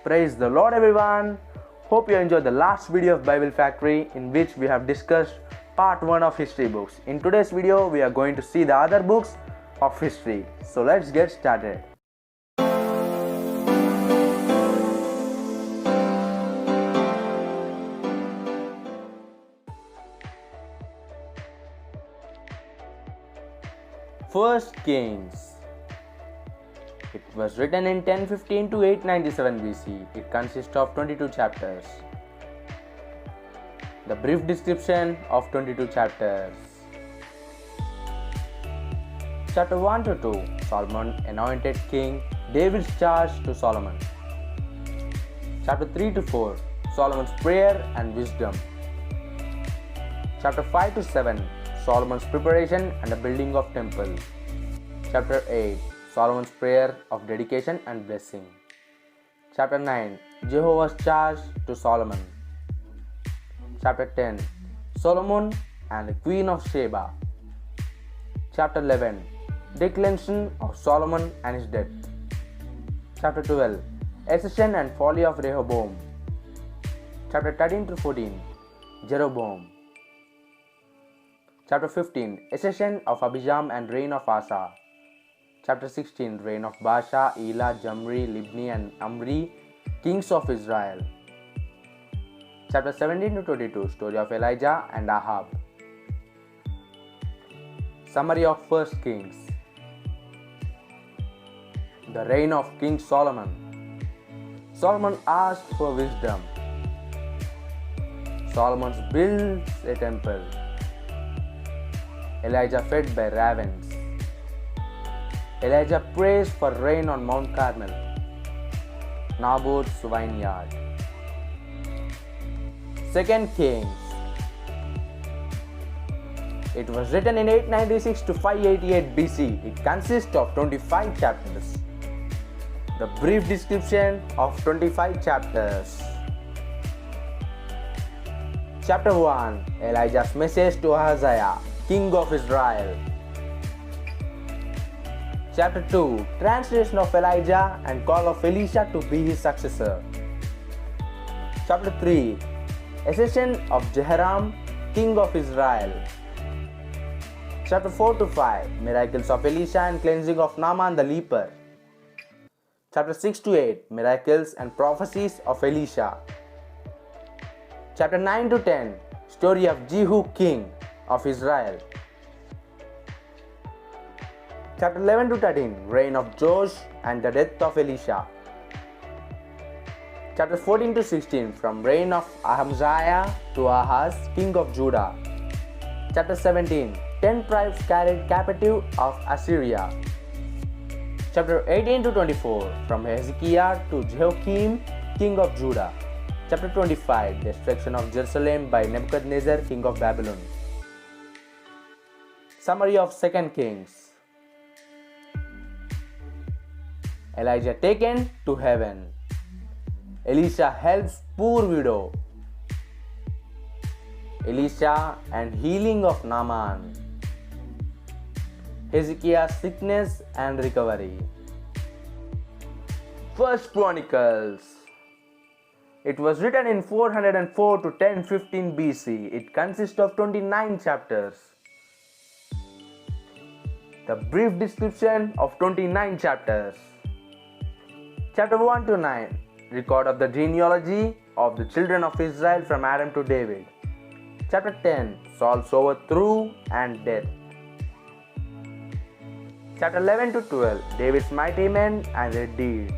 Praise the Lord, everyone. Hope you enjoyed the last video of Bible Factory, in which we have discussed part 1 of history books. In today's video, we are going to see the other books of history. So let's get started. First Kings. It was written in 1015 to 897 BC. It consists of 22 chapters. The brief description of 22 chapters. Chapter 1 to 2. Solomon anointed king. David's charge to Solomon. Chapter 3 to 4. Solomon's prayer and wisdom. Chapter 5 to 7. Solomon's preparation and the building of temple. Chapter 8. Solomon's prayer of dedication and blessing. Chapter 9. Jehovah's charge to Solomon. Chapter 10. Solomon and the Queen of Sheba. Chapter 11. Declension of Solomon and his death. Chapter 12. Accession and folly of Rehoboam. Chapter 13 to 14. Jeroboam. Chapter 15. Accession of Abijam and reign of Asa. Chapter 16. Reign of Baasha, Elah, Jamri, Libni and Amri, kings of Israel. Chapter 17 to 22. Story of Elijah and Ahab. Summary of First Kings. The reign of King Solomon. Solomon asked for wisdom. Solomon builds a temple. Elijah fed by ravens. Elijah prays for rain on Mount Carmel. Naboth's vineyard. Second Kings. It was written in 896 to 588 BC. It consists of 25 chapters. The brief description of 25 chapters. Chapter 1. Elijah's message to Ahaziah, king of Israel. Chapter 2. Translation of Elijah and call of Elisha to be his successor. Chapter 3. Accession of Jehoram, king of Israel. Chapter 4 to 5. Miracles of Elisha and cleansing of Naaman the leper. Chapter 6 to 8. Miracles and prophecies of Elisha. Chapter 9 to 10. Story of Jehu, king of Israel. Chapter 11 to 13. Reign of Joash and the death of Elisha. Chapter 14 to 16. From reign of Ahaziah to Ahaz, king of Judah. Chapter 17. 10 tribes carried captive of Assyria. Chapter 18 to 24. From Hezekiah to Jehoiakim, king of Judah. Chapter 25. Destruction of Jerusalem by Nebuchadnezzar, king of Babylon. Summary of Second Kings. Elijah taken to heaven. Elisha helps poor widow. Elisha and healing of Naaman. Hezekiah's sickness and recovery. First Chronicles. It was written in 404 to 1015 BC. It consists of 29 chapters. The brief description of 29 chapters. Chapter 1 to 9. Record of the genealogy of the children of Israel from Adam to David. Chapter 10. Saul's overthrow and death. Chapter 11 to 12. David's mighty men and their deeds.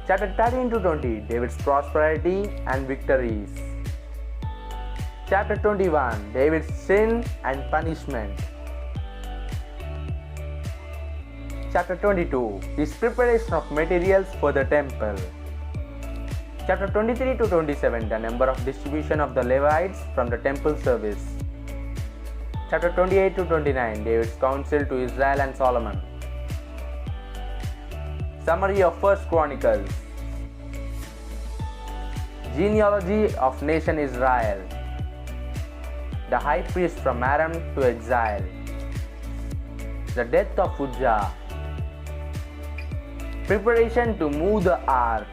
Chapter 13 to 20. David's prosperity and victories. Chapter 21. David's sin and punishment. Chapter 22. His preparation of materials for the temple. Chapter 23 to 27. The number of distribution of the Levites from the temple service. Chapter 28 to 29. David's counsel to Israel and Solomon. Summary of First Chronicles. Genealogy of nation Israel. The high priest from Aram to exile. The death of Uzzah. Preparation to move the ark.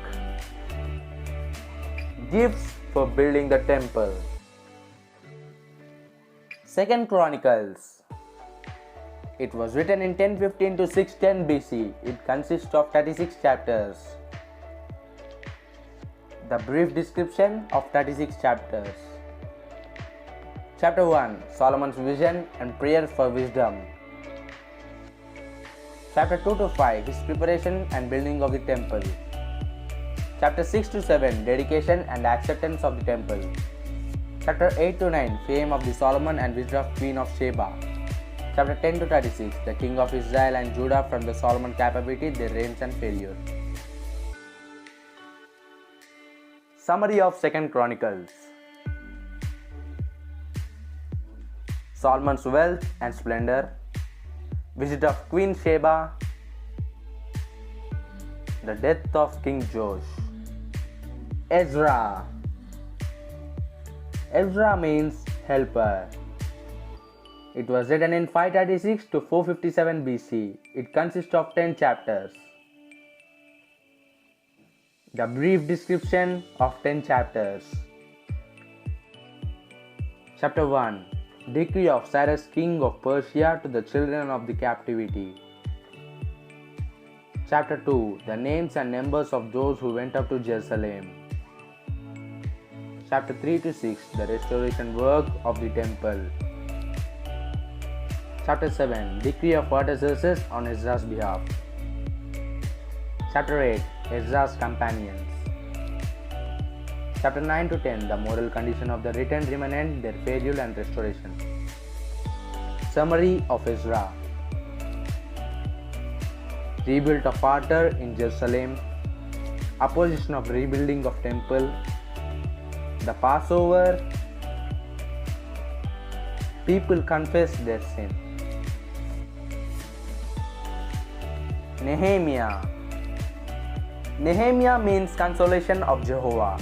Gifts for building the temple. Second Chronicles. It was written in 1015 to 610 BC. It consists of 36 chapters. The brief description of 36 chapters. Chapter 1. Solomon's vision and prayer for wisdom. Chapter 2 to 5. His preparation and building of the temple. Chapter 6 to 7. Dedication and acceptance of the temple. Chapter 8 to 9. Fame of the Solomon and wisdom of Queen of Sheba. Chapter 10 to 36. The king of Israel and Judah from the Solomon captivity, their reigns and failure. Summary of 2nd Chronicles. Solomon's wealth and splendor. Visit of Queen Sheba. The death of King Joash. Ezra. Ezra means helper. It was written in 536 to 457 BC. It consists of 10 chapters. The brief description of 10 chapters. Chapter 1. Decree of Cyrus king of Persia to the children of the captivity. Chapter 2. The names and numbers of those who went up to Jerusalem. Chapter 3 to 6. The restoration work of the temple. Chapter 7. Decree of Artaxerxes on Ezra's behalf. Chapter 8. Ezra's companions. Chapter 9 to 10. The moral condition of the written remnant, their failure and restoration. Summary of Ezra. Rebuild of altar in Jerusalem. Opposition of rebuilding of temple. The Passover. People confess their sin. Nehemiah. Nehemiah means consolation of Jehovah.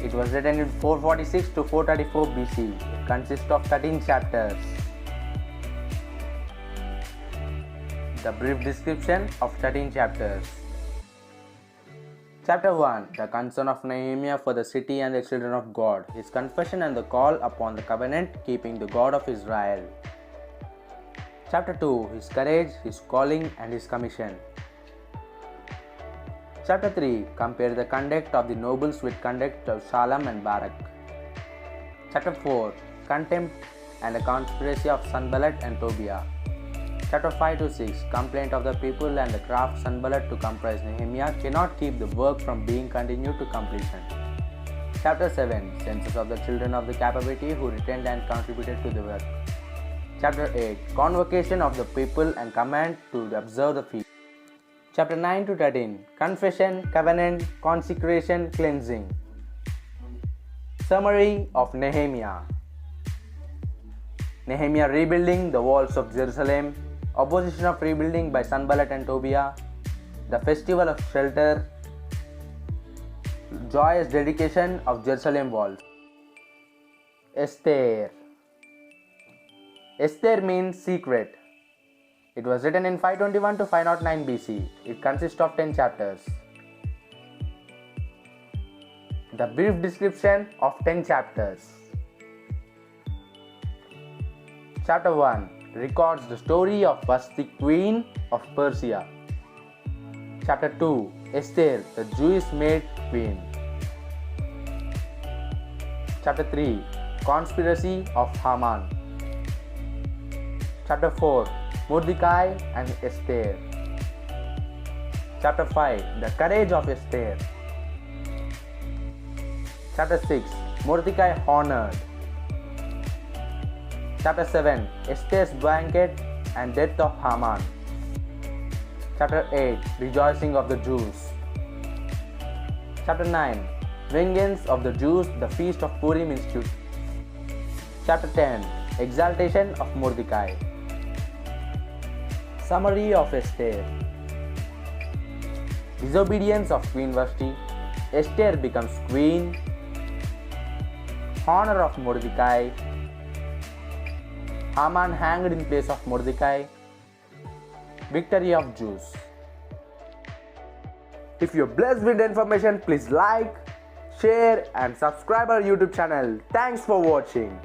It was written in 446 to 434 BC. It consists of 13 chapters. The brief description of 13 chapters. Chapter 1. The concern of Nehemiah for the city and the children of God. His confession and the call upon the covenant keeping the God of Israel. Chapter 2. His courage, his calling and his commission. Chapter 3. Compare the conduct of the nobles with conduct of Shalom and Barak. Chapter 4. Contempt and the conspiracy of Sanballat and Tobiah. Chapter 5 to 6. Complaint of the people and the craft Sanballat to comprise Nehemiah cannot keep the work from being continued to completion. Chapter 7. Census of the children of the captivity who returned and contributed to the work. Chapter 8. Convocation of the people and command to observe the feast. Chapter 9 to 13. Confession, covenant, consecration, cleansing. Summary of Nehemiah. Nehemiah rebuilding the walls of Jerusalem. Opposition of rebuilding by Sanballat and Tobiah. The festival of shelter. Joyous dedication of Jerusalem walls. Esther. Esther means secret. It was written in 521 to 509 BC. It consists of 10 chapters. The brief description of 10 chapters. Chapter 1 records the story of Vashti, queen of Persia. Chapter 2. Esther, the Jewish maid queen. Chapter 3. Conspiracy of Haman. Chapter 4. Mordecai and Esther. Chapter 5. The courage of Esther. Chapter 6. Mordecai honored. Chapter 7. Esther's banquet and death of Haman. Chapter 8. Rejoicing of the Jews. Chapter 9. Vengeance of the Jews, the feast of Purim institute. Chapter 10. Exaltation of Mordecai. Summary of Esther. Disobedience of Queen Vashti. Esther becomes queen. Honor of Mordecai. Haman hanged in place of Mordecai. Victory of Jews. If you're blessed with the information, please like, share and subscribe our YouTube channel. Thanks for watching.